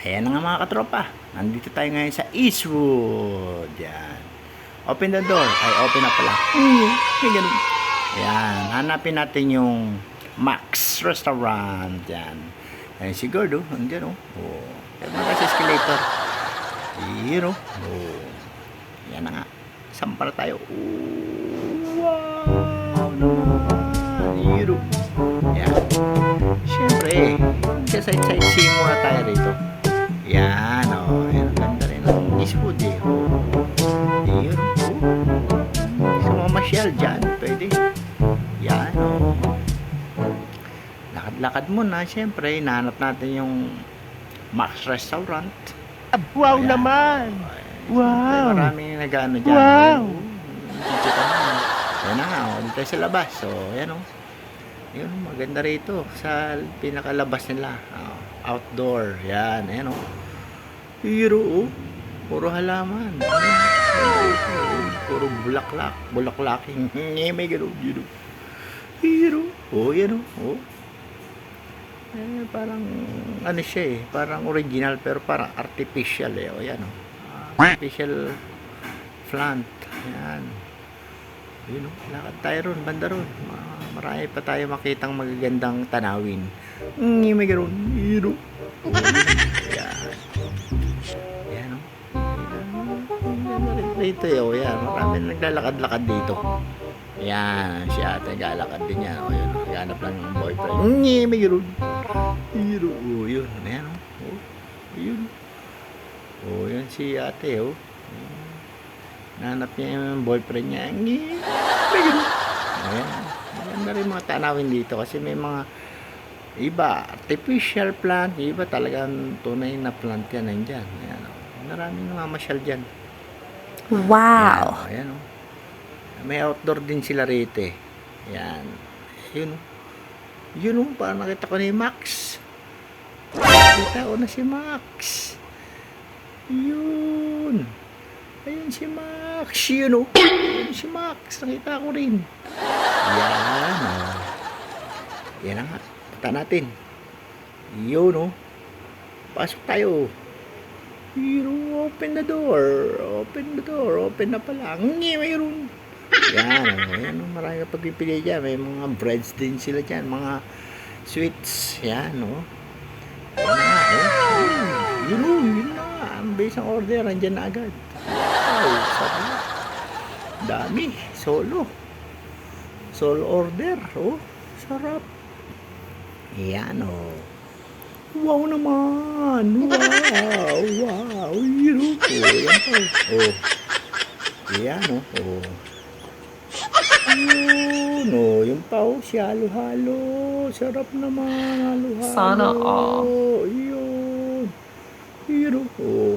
Ayan na nga mga katropa. Nandito tayo ngayon sa Eastwood. Yan. Open the door. Ay, open na pala. May ganun. Ayan. Hanapin natin yung Max Restaurant. Yan. Ayan si Gordo. Nandiyan o. Oh. Yan mga sa escalator. Hero. Oh. Yan na nga. Saan para tayo? Wow naman. Hero. Yan. Siyempre, sightseeing muna tayo rito. Yan, o. Oh. Yan, ganda rin ang Eastwood, eh. Oh. Yun, oh. Gusto mo masyal dyan, pwede. Yan, o. Oh. Lakad-lakad muna, siyempre. Nahanap natin yung Max Restaurant. Wow Ayan. naman! Wow! Maraming nag-ano dyan. Wow! Ayan na nga, o. Dito tayo sa labas. So, ayan, o. Yun, maganda rito sa pinakalabas nila. Outdoor. Yan, ayan o. Hero o. Puro halaman. Puro bulaklak. Bulaklaking. May gano'n. Hero. O, yan o. Parang ano siya eh. Parang original pero parang artificial eh. O, yan o. Artificial plant. Yan. Yun o. Lakad tayo ron. Banda ron. Marami pa tayo makitang magagandang tanawin. May gano'n. Hero. Yan. Yan o. Dito yun. Yan. Marami naglalakad-lakad dito. Yan. Si ate naglalakad din yan. O yun. Naghanap lang ng boyfriend. May gano'n. Hero. O yun. Yan o. Yun. O yun si ate o. Nahanap niya yung boyfriend niya. May gano'n. Ayan. Maganda rin mga tanawin dito kasi may mga iba artificial plant, iba talagang tunay na plant yan nandyan. Ayan, oh. Maraming namamasyal dyan. Wow! Ayan, oh. May outdoor din sila rito eh. Ayan. Yun oh. Yun oh, parang nakita ko na yung Max. Nakita ko na si Max. Yun. Ayun si Max. Yun oh. Ayun si Max. Nakita ko rin. Yan oh. Yan na nga. Punta natin. Yun oh. Pasok tayo. Hero, open the door. Open the door. Open na pala. Mayroon. Yan oh. Yan oh. Marami ka pagpipili dyan. May mga breads din sila dyan. Mga sweets. Yan oh. Yan na nga oh. Yun oh. Yun na nga. Ang base ng order. Andyan na agad. Wow. Sarap. Dami. Solo order. Oh, sarap. Yan, oh. Wow naman. Wow. Wow. Hero. Oh, yan po. Oh. Yan, oh. Oh. Yun, oh. Yung pa, oh. Si halo-halo. Sarap naman. Halo-halo. Sana all. Yun. Hero. Oh.